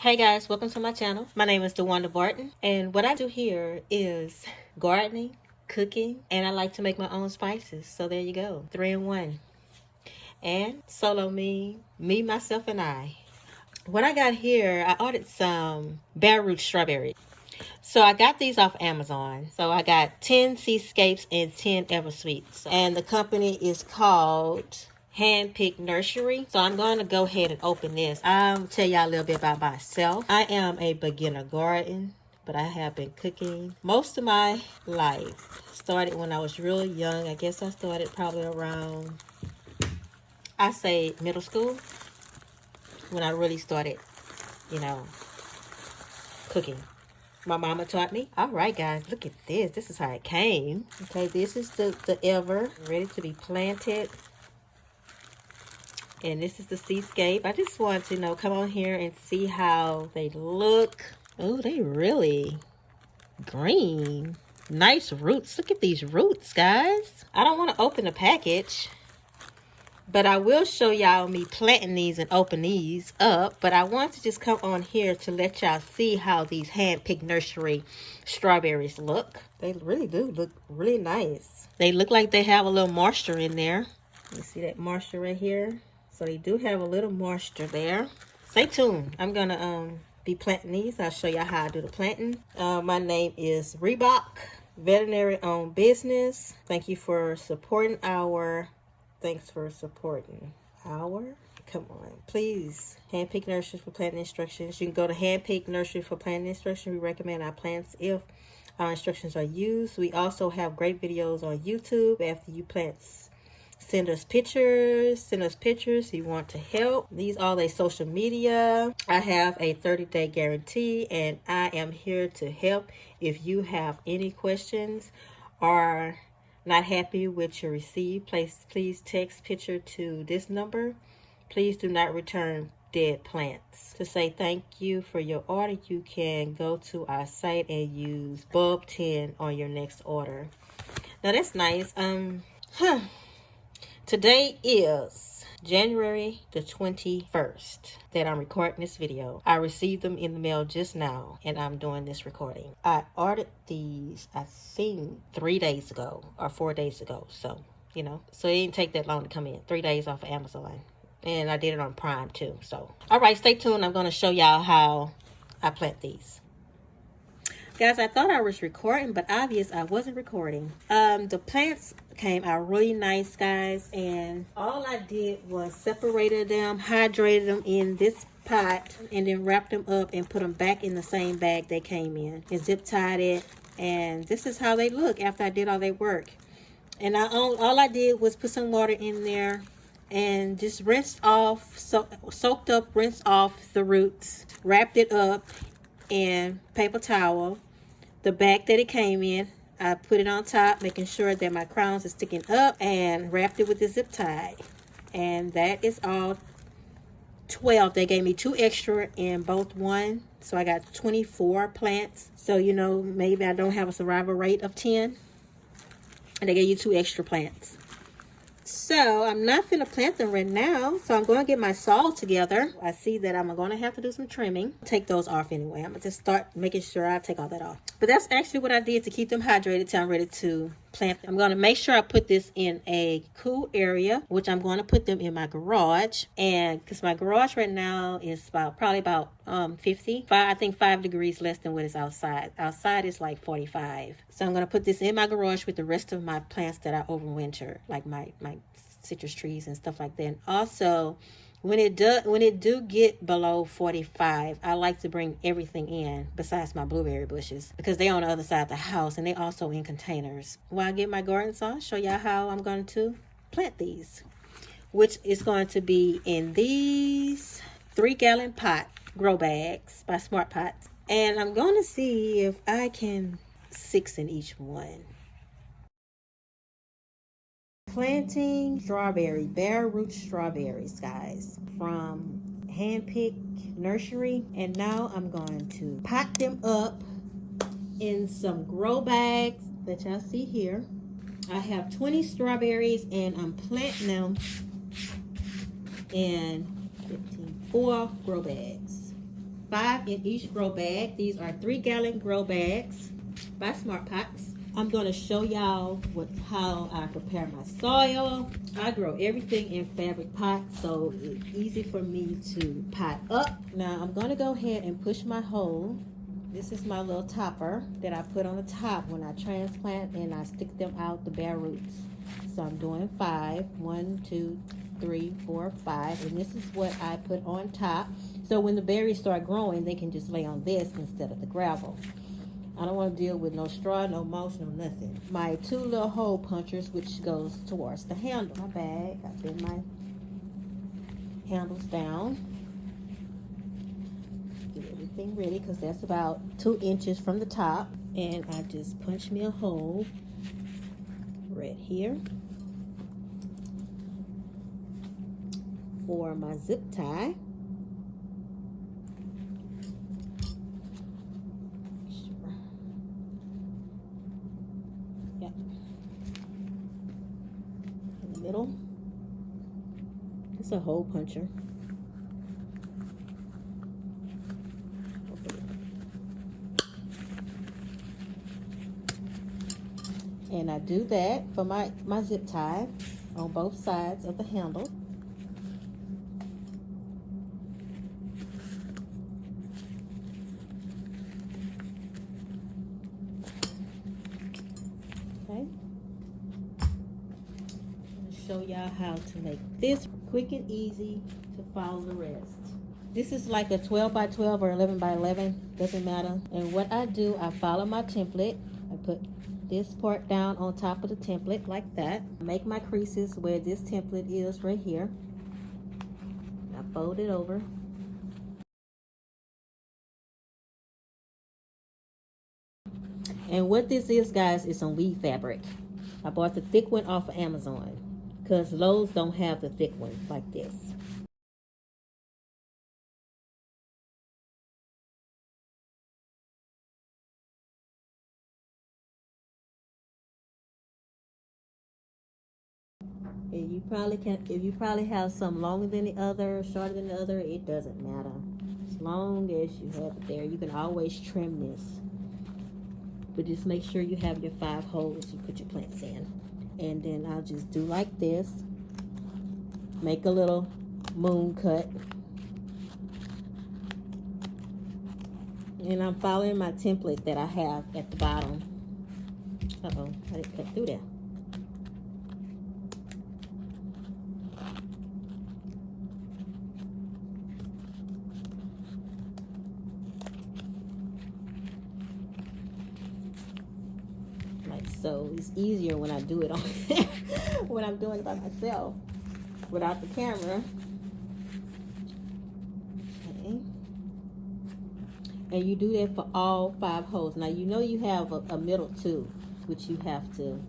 Hey guys, welcome to my channel. My name is DeWanda Barton, and what I do here is gardening, cooking, and I like to make my own spices. So there you go, 3 in 1. And solo me, myself, and I. What I got here, I ordered some bare root strawberries. So I got these off Amazon. So I got 10 Seascapes and 10 Eversweets. And the company is called Handpicked Nursery. So I'm going to go ahead and open this. I'll tell y'all a little bit about myself. I am a beginner garden, but I have been cooking most of my life. Started when I was really young. I guess I started probably around, I say middle school, when I really started, cooking. My mama taught me. All right, guys, look at this. This is how it came. Okay, this is the ever ready to be planted. And this is the seascape. I just want to come on here and see how they look. Oh, they really green. Nice roots. Look at these roots, guys. I don't want to open the package, but I will show y'all me planting these and open these up. But I want to just come on here to let y'all see how these hand-picked nursery strawberries look. They really do look really nice. They look like they have a little moisture in there. You see that moisture right here? So they do have a little moisture there. Stay tuned. I'm going to be planting these. I'll show y'all how I do the planting. My name is Reebok, veterinary-owned business. Thank you for supporting our... Thanks for supporting our... Come on, please. Handpicked Nursery for planting instructions. You can go to Handpicked Nursery for planting instructions. We recommend our plants if our instructions are used. We also have great videos on YouTube. After you plant, send us pictures. If you want to help. These are their social media. I have a 30-day guarantee, and I am here to help. If you have any questions or not happy with your receipt, please text picture to this number. Please do not return dead plants. To say thank you for your order, you can go to our site and use bulb 10 on your next order. Now that's nice. Today is January the 21st that I'm recording this video. I received them in the mail just now, and I'm doing this recording. I ordered these, I think, 3 days ago or 4 days ago. So, so it didn't take that long to come in. 3 days off of Amazon. And I did it on Prime too. So, all right, stay tuned. I'm going to show y'all how I plant these. Guys, I thought I was recording, but obvious I wasn't recording. The plants came out really nice, guys, and all I did was separated them, hydrated them in this pot, and then wrapped them up and put them back in the same bag they came in, and zip tied it. And this is how they look after I did all their work. And all I did was put some water in there and just rinsed off, soaked up, rinsed off the roots, wrapped it up in paper towel. The bag that it came in, I put it on top, making sure that my crowns are sticking up, and wrapped it with the zip tie. And that is all 12. They gave me 2 extra in both one. So I got 24 plants. So, maybe I don't have a survival rate of 10. And they gave you 2 extra plants. So I'm not going to plant them right now. So I'm going to get my soil together. I see that I'm going to have to do some trimming. Take those off anyway. I'm going to just start making sure I take all that off. But that's actually what I did to keep them hydrated till I'm ready to plant them. I'm going to make sure I put this in a cool area, which I'm going to put them in my garage. And because my garage right now is probably about 5 degrees less than what is outside. Outside is like 45. So I'm going to put this in my garage with the rest of my plants that I overwinter, like my citrus trees and stuff like that. And also, when it do get below 45, I like to bring everything in besides my blueberry bushes, because they're on the other side of the house and they also in containers. While I get my garden saw, show y'all how I'm going to plant these, which is going to be in these 3-gallon pot grow bags by Smart Pots. And I'm going to see if I can 6 in each one. Planting bare root strawberries, guys, from Handpicked Nursery. And now I'm going to pot them up in some grow bags that y'all see here. I have 20 strawberries, and I'm planting them in 4 grow bags. 5 in each grow bag. These are 3-gallon grow bags by Smart Pots. I'm going to show y'all how I prepare my soil. I grow everything in fabric pots, so it's easy for me to pot up. Now I'm going to go ahead and push my hole. This is my little topper that I put on the top when I transplant and I stick them out the bare roots. So I'm doing 5. 1, 2, 3, 4, 5, and this is what I put on top. So when the berries start growing, they can just lay on this instead of the gravel. I don't want to deal with no straw, no mulch, no nothing. My 2 little hole punchers, which goes towards the handle. My bag, I bend my handles down. Get everything ready because that's about 2 inches from the top. And I just punch me a hole right here for my zip tie. Yep. In the middle. It's a hole puncher. And I do that for my zip tie on both sides of the handle. Okay. I'm going to show y'all how to make this quick and easy to follow the rest. This is like a 12 by 12 or 11 by 11, doesn't matter. And what I do, I follow my template. I put this part down on top of the template like that. Make my creases where this template is right here. I fold it over. And what this is, guys, is some weave fabric. I bought the thick one off of Amazon because Lowe's don't have the thick one like this. And you probably can, if you probably have some longer than the other, shorter than the other, it doesn't matter. As long as you have it there, you can always trim this. But just make sure you have your 5 holes you put your plants in. And then I'll just do like this. Make a little moon cut. And I'm following my template that I have at the bottom. Uh-oh, I didn't cut through there. So it's easier when I do it on when I'm doing it by myself without the camera. Okay. And you do that for all 5 holes. Now you know you have a middle too, which you have to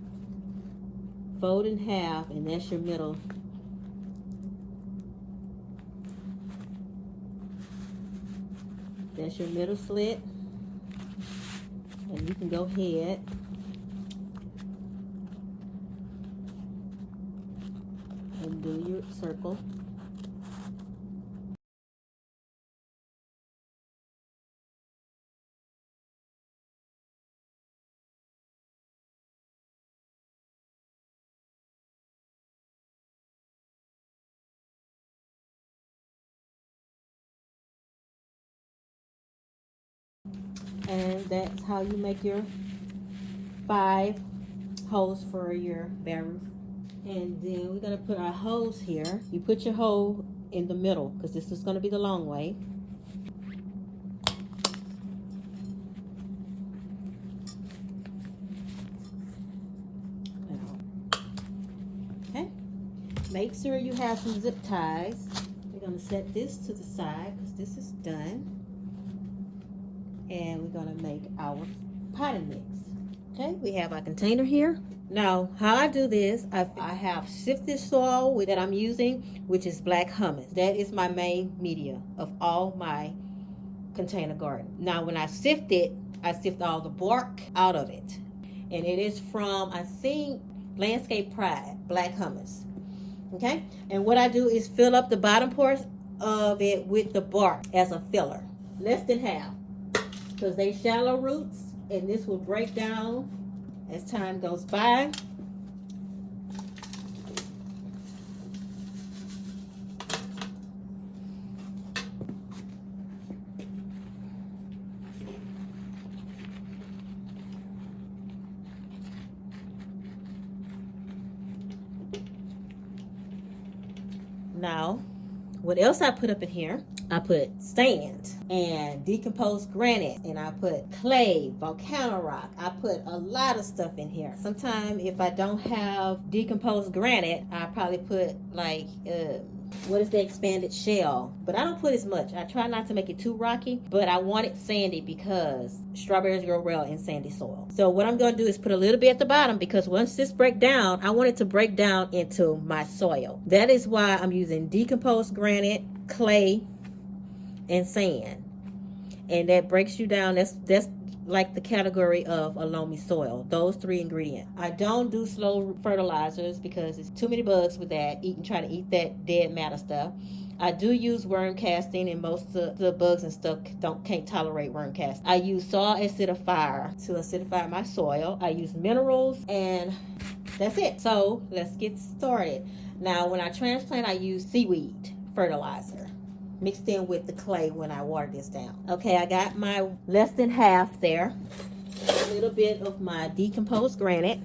fold in half, and that's your middle. That's your middle slit. And you can go ahead and do your circle. And that's how you make your 5 holes for your bare roof. And then we're going to put our holes here. You put your hole in the middle because this is going to be the long way. Okay. Make sure you have some zip ties. We're going to set this to the side because this is done. And we're going to make our potting mix. Okay, we have our container here. Now, how I do this, I have sifted soil that I'm using, which is black humus. That is my main media of all my container garden. Now, when I sift it, I sift all the bark out of it. And it is from, I think, Landscape Pride, black humus. Okay, and what I do is fill up the bottom part of it with the bark as a filler. less than half, because they shallow roots, and this will break down as time goes by. Now, what else I put up in here? I put sand and decomposed granite, and I put clay, volcano rock. I put a lot of stuff in here. Sometimes if I don't have decomposed granite, I probably put like what is the expanded shell, but I don't put as much. I try not to make it too rocky, but I want it sandy because strawberries grow well in sandy soil. So what I'm going to do is put a little bit at the bottom, because once this breaks down, I want it to break down into my soil. That is why I'm using decomposed granite, clay, and sand, and that breaks you down. That's like the category of a loamy soil, those three ingredients. I don't do slow fertilizers because it's too many bugs with that, trying to eat that dead matter stuff. I do use worm casting, and most of the bugs and stuff can't tolerate worm casting. I use soil acidifier to acidify my soil. I use minerals, and that's it. So let's get started. Now, when I transplant, I use seaweed fertilizer mixed in with the clay when I water this down. Okay, I got my less than half there. A little bit of my decomposed granite.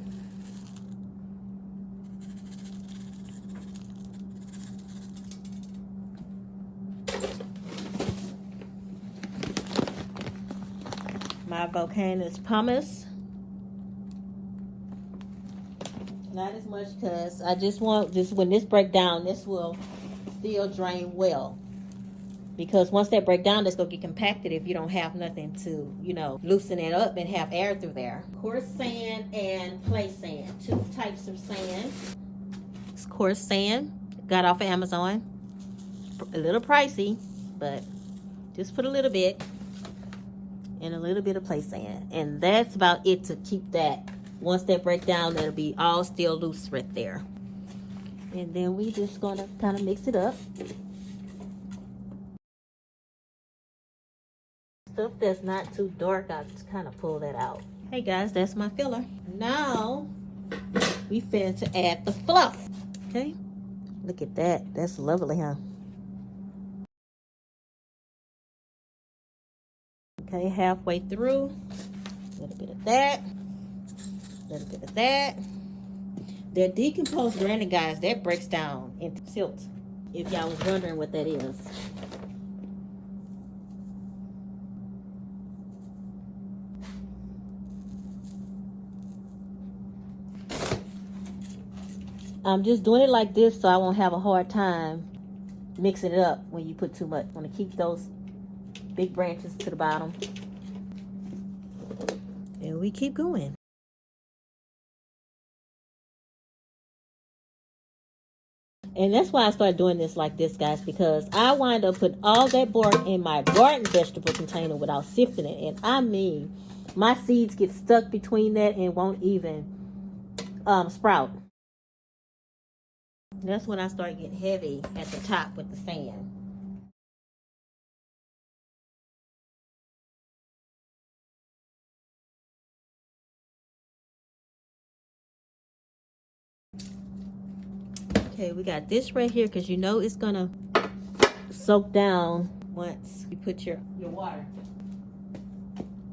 My volcano's pumice. Not as much, because I just want this, when this break down, this will still drain well. Because once that break down, that's going to get compacted if you don't have nothing to, loosen it up and have air through there. Coarse sand and clay sand. Two types of sand. It's coarse sand. Got off of Amazon. A little pricey, but just put a little bit. And a little bit of clay sand. And that's about it to keep that. Once that break down, that'll be all still loose right there. And then we just going to kind of mix it up. Stuff that's not too dark, I just kind of pull that out. Hey guys, that's my filler. Now we finna to add the fluff. Okay, look at that. That's lovely, huh? Okay, halfway through, a little bit of that, a little bit of that. The decomposed granite, guys, that breaks down into silt, if y'all was wondering what that is. I'm just doing it like this so I won't have a hard time mixing it up when you put too much. Want to keep those big branches to the bottom. And we keep going. And that's why I started doing this like this, guys, because I wind up putting all that bark in my garden vegetable container without sifting it. And I mean, my seeds get stuck between that and won't even sprout. That's when I start getting heavy at the top with the sand. Okay, we got this right here, because it's gonna soak down once you put your water.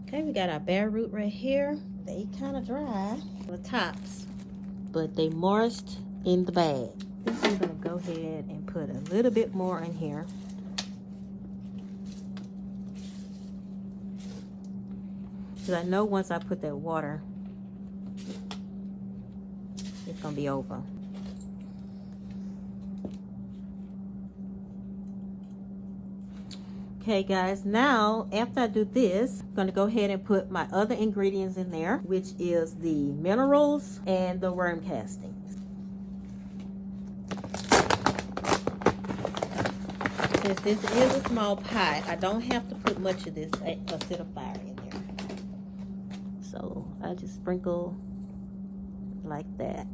Okay, we got our bare root right here. They kind of dry, the tops, but they moist in the bag. I'm gonna go ahead and put a little bit more in here. Because I know once I put that water, it's gonna be over. Okay guys, now after I do this, I'm going to go ahead and put my other ingredients in there, which is the minerals and the worm castings. Since this is a small pot, I don't have to put much of this acidifier in there. So I just sprinkle like that.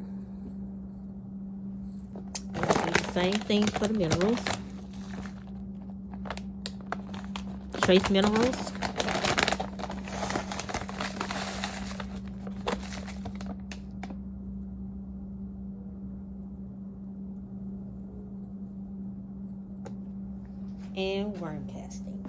And I do the same thing for the minerals. trace minerals. And worm castings.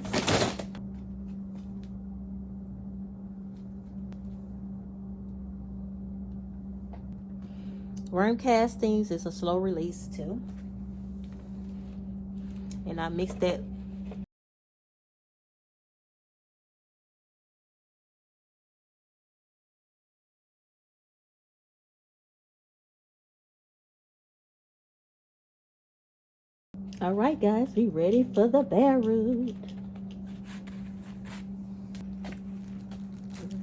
Worm castings is a slow release too. And I mix that. All right, guys, we ready for the bare root.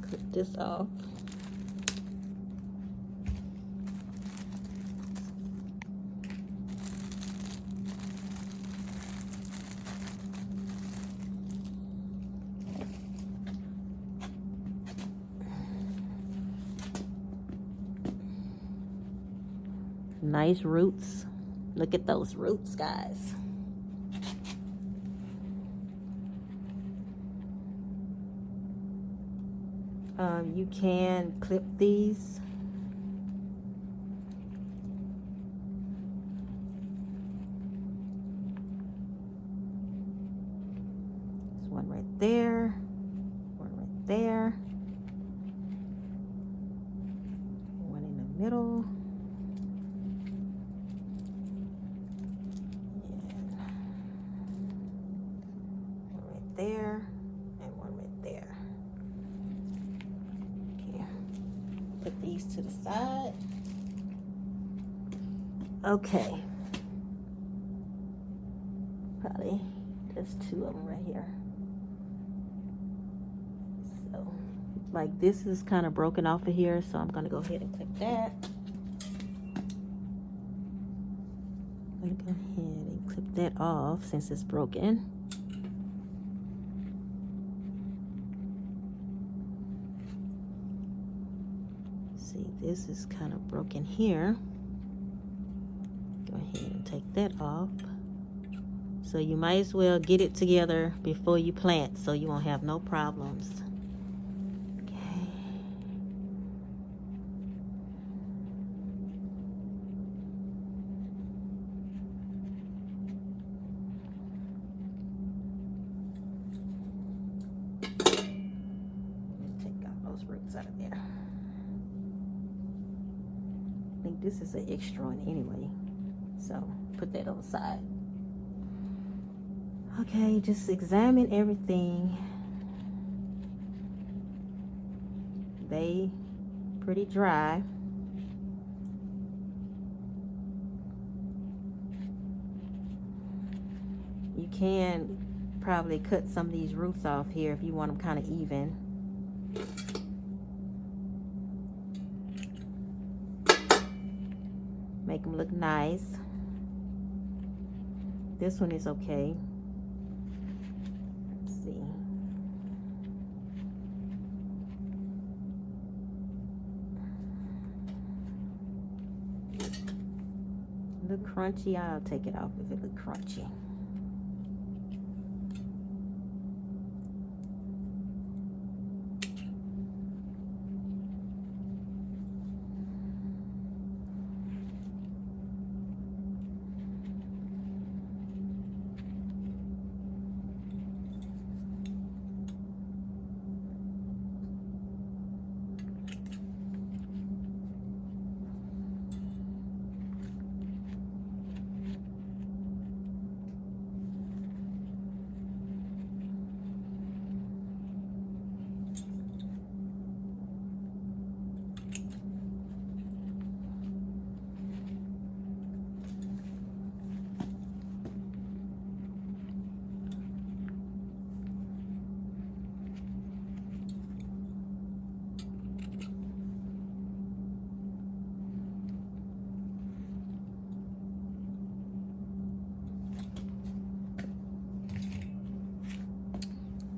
Clip this off. Nice roots. Look at those roots, guys. You can clip these. There's one right there, one right there, one in the middle. There and one right there. Okay, put these to the side. Okay, probably there's two of them right here. So like this is kind of broken off of here, so I'm gonna go ahead and clip that. I'm gonna go ahead and clip that off since it's broken. This is kind of broken here. Go ahead and take that off. So you might as well get it together before you plant so you won't have no problems. Okay. Take out those roots out of there. I think this is an extra one anyway, so put that on the side. Okay, just examine everything. They pretty dry. You can probably cut some of these roots off here if you want them kind of even. Make them look nice. This one is okay. Let's see. Look crunchy. I'll take it off if it look crunchy.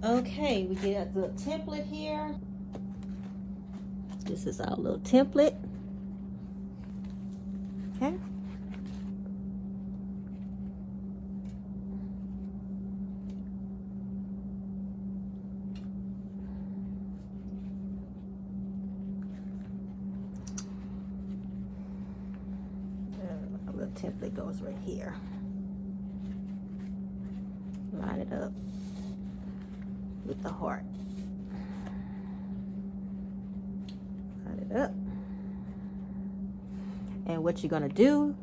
Okay, we get the template here. This is our little template. Okay. template goes right here. Line it up with the heart. Line it up. And what you're gonna do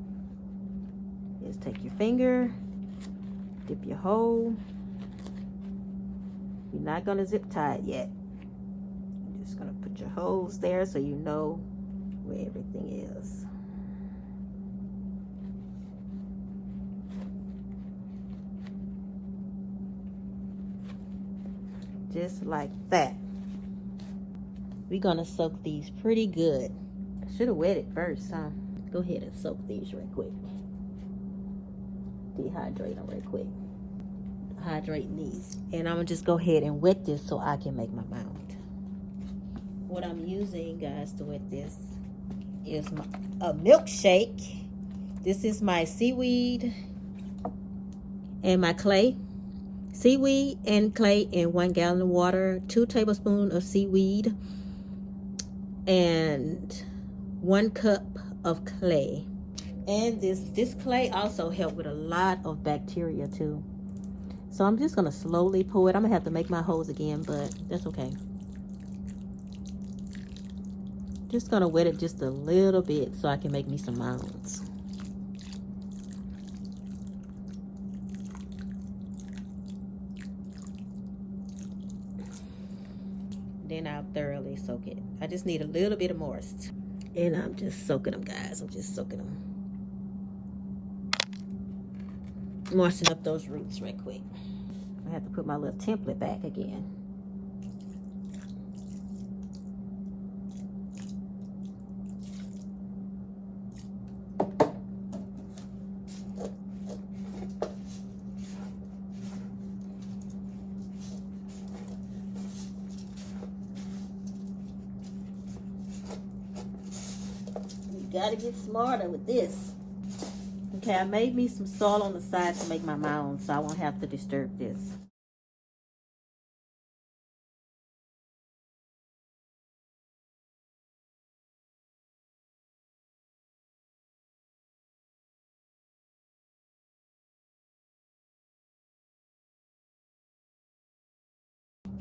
is take your finger, dip your hole. You're not gonna zip tie it yet. You're just gonna put your holes there so you know where everything is. Just like that. We're gonna soak these pretty good. I should have wet it first, huh? Go ahead and soak these real quick. Dehydrate them real quick. Hydrating these. And I'm gonna just go ahead and wet this so I can make my mound. What I'm using, guys, to wet this is a milkshake. This is my seaweed and my clay. Seaweed and clay in 1 gallon of water, 2 tablespoons of seaweed, and 1 cup of clay. And this clay also helped with a lot of bacteria too. So I'm just gonna slowly pour it. I'm gonna have to make my holes again, but that's okay. Just gonna wet it just a little bit so I can make me some mounds. Then I'll thoroughly soak it. I just need a little bit of moist. And I'm just soaking them, guys. I'm just soaking them. Moisten up those roots right quick. I have to put my little template back again. Gotta get smarter with this. Okay, I made me some soil on the side to make my mound, so I won't have to disturb this.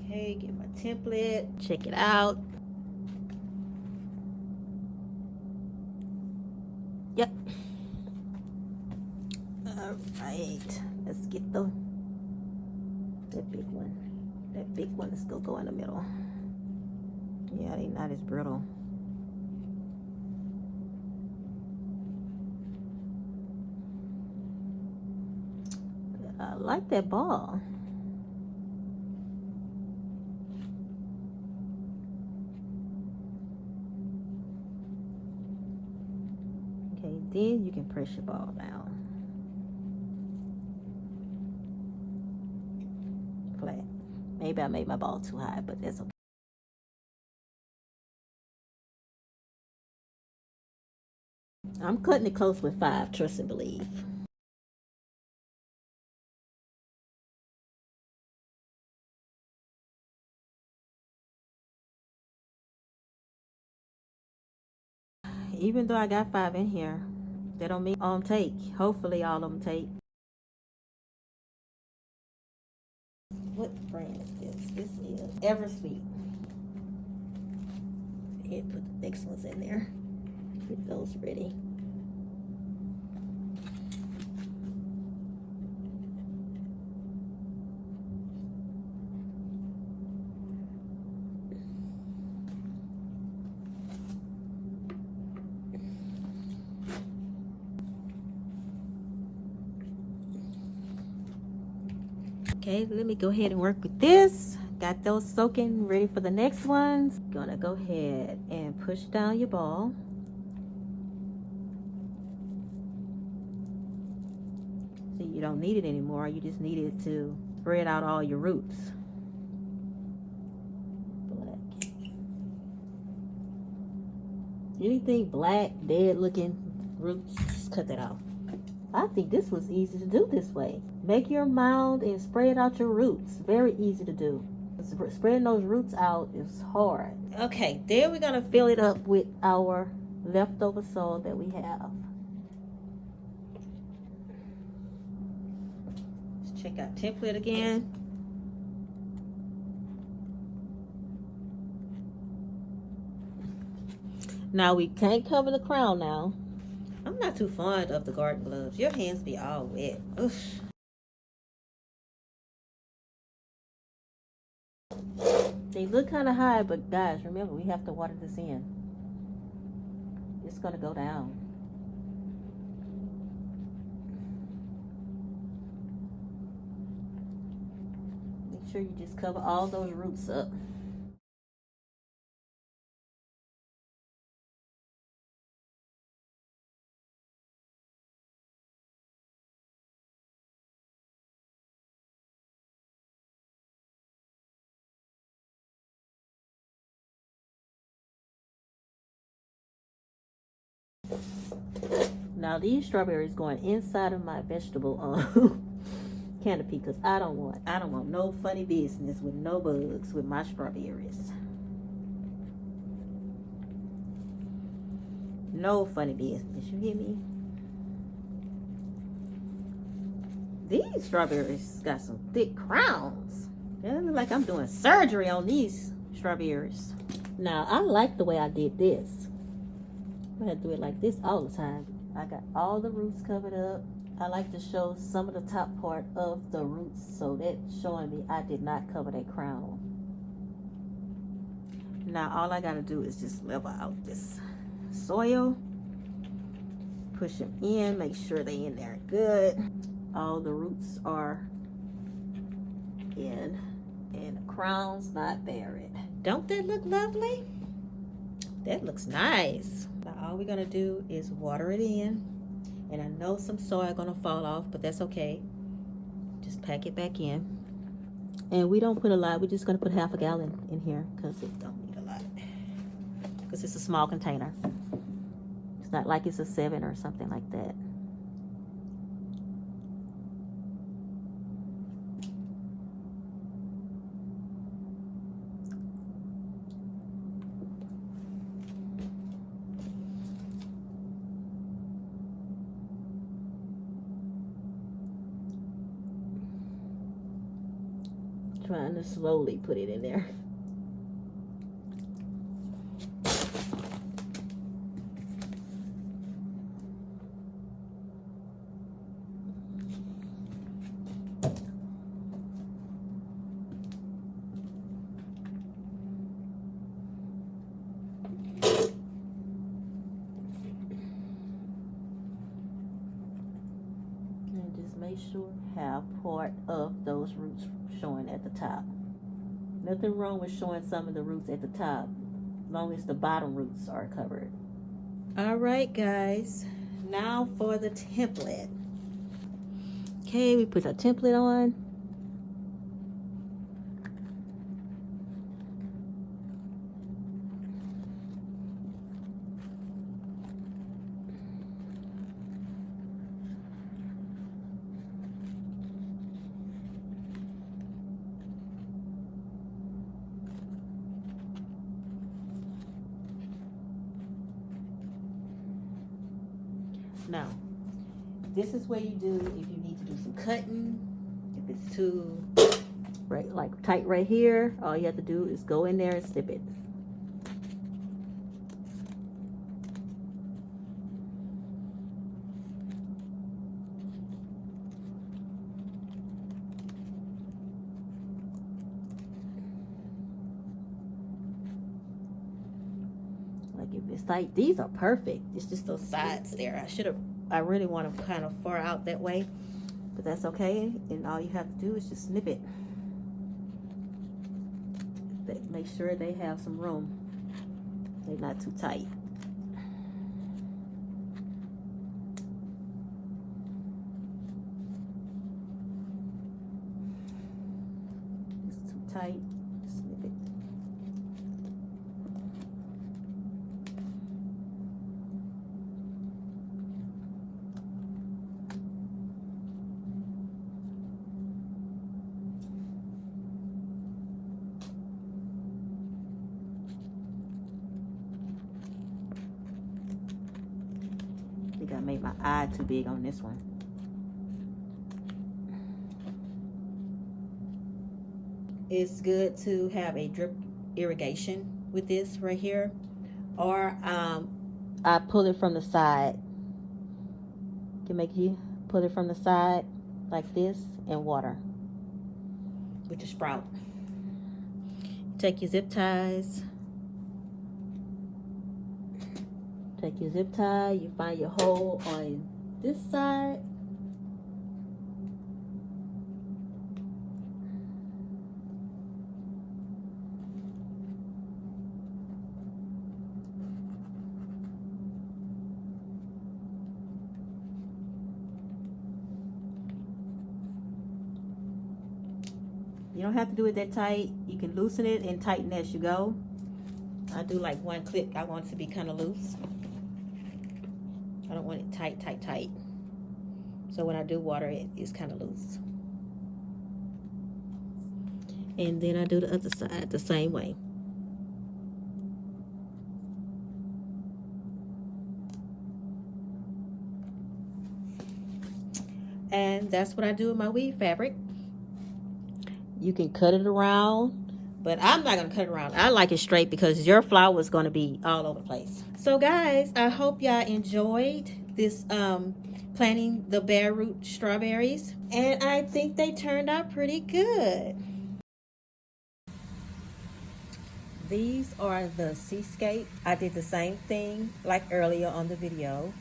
Okay, get my template, check it out. Yep. All right, let's get that big one. That big one is gonna go in the middle. Yeah, they're not as brittle. I like that ball. Okay, then you can press your ball down. Flat. Maybe I made my ball too high, but that's okay. I'm cutting it close with 5, trust and believe. Even though I got 5 in here, that don't mean all of them take. Hopefully all of them take. What brand is this? This is Eversweet. And put the next ones in there. Get those ready. Okay, let me go ahead and work with this. Got those soaking, ready for the next ones. Gonna go ahead and push down your ball. See, you don't need it anymore. You just need it to spread out all your roots. Black. Anything black, dead looking roots, just cut that off. I think this was easy to do this way. Make your mound and spread out your roots. Very easy to do. Spreading those roots out is hard. Okay, then we're gonna fill it up with our leftover soil that we have. Check out template again. Now we can't cover the crown now. I'm not too fond of the garden gloves. Your hands be all wet. Oof. They look kind of high, but guys, remember, we have to water this in. It's going to go down. Make sure you just cover all those roots up. Now these strawberries going inside of my vegetable canopy, because I don't want no funny business with no bugs with my strawberries. No funny business, you hear me? These strawberries got some thick crowns. It look like I'm doing surgery on these strawberries. Now I like the way I did this. I'm gonna do it like this all the time. I got all the roots covered up. I like to show some of the top part of the roots, so that's showing me I did not cover that crown. Now all I gotta do is just level out this soil, push them in, make sure they in there good. All the roots are in and the crown's not buried. Don't that look lovely? That looks nice. Now all we're gonna do is water it in. And I know some soil gonna fall off, but that's okay. Just pack it back in. And we don't put a lot, we're just gonna put half a gallon in here because it don't need a lot. Because it's a small container. It's not like it's a 7 or something like that. Trying to slowly put it in there. And just make sure have part of those roots showing at the top. Nothing wrong with showing some of the roots at the top, as long as the bottom roots are covered. All right, guys, now for the template. Okay, we put our template on. Now, this is where you do if you need to do some cutting. If it's too like tight right here, all you have to do is go in there and snip it. Like if it's tight, these are perfect. It's just those sides there. I really want them kind of far out that way, but that's okay. And all you have to do is just snip it. Make sure they have some room. They're not too tight. It's too tight. Snip it. I think I made my eye too big on this one. it's good to have a drip irrigation with this right here, or I pull it from the side. Can make you pull it from the side like this and water with the sprout. Take your zip ties. Take your zip tie. You find your hole on this side. You don't have to do it that tight. You can loosen it and tighten as you go. I do like one clip. I want it to be kind of loose. I don't want it tight, tight, tight. So when I do water it, it's kind of loose. And then I do the other side the same way. And that's what I do with my weed fabric. You can cut it around, but I'm not going to cut it around. I like it straight because your flower is going to be all over the place. So guys, I hope y'all enjoyed this planting the bare root strawberries. And I think they turned out pretty good. These are the seascape. I did the same thing like earlier on the video.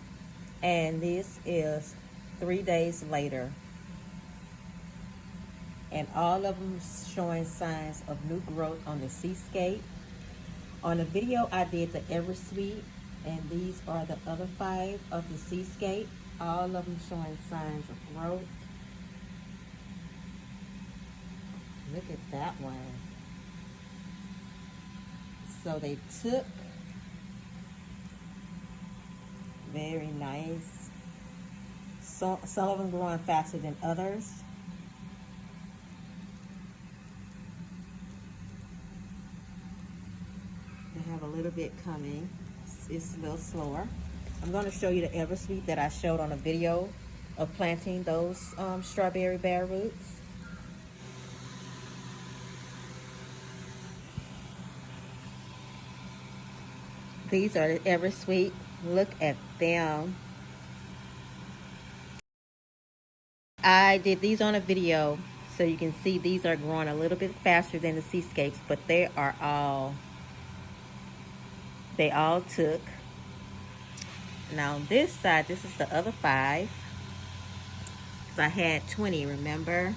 And this is 3 days later. And all of them showing signs of new growth on the seascape. On the video, I did the Eversweet, and these are the other 5 of the seascape. All of them showing signs of growth. Look at that one. So they took. Very nice. So, some of them growing faster than others. I have a little bit coming. It's a little slower. I'm going to show you the Eversweet that I showed on a video of planting those strawberry bare roots. These are the Eversweet. Look at them. I did these on a video so you can see these are growing a little bit faster than the seascapes, but they all took. Now on this side, this is the other 5. Because I had 20, remember?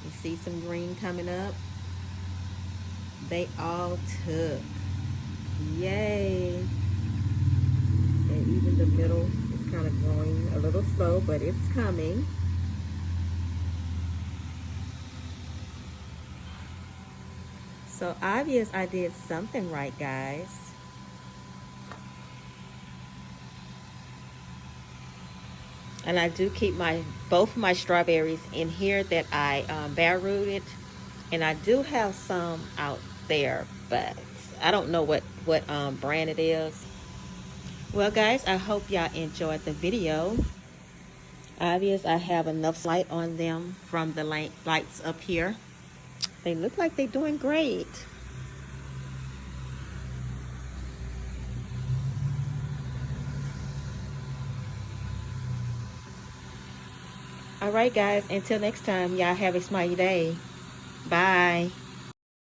You see some green coming up? They all took. Yay. And even the middle is kind of growing a little slow, but it's coming. So obvious I did something right, guys. And I do keep both my strawberries in here that I bare rooted, and I do have some out there, but I don't know what brand it is. Well guys, I hope y'all enjoyed the video. Obvious I have enough light on them from the lights up here. They look like they're doing great. All right, guys. Until next time, y'all have a smiley day. Bye.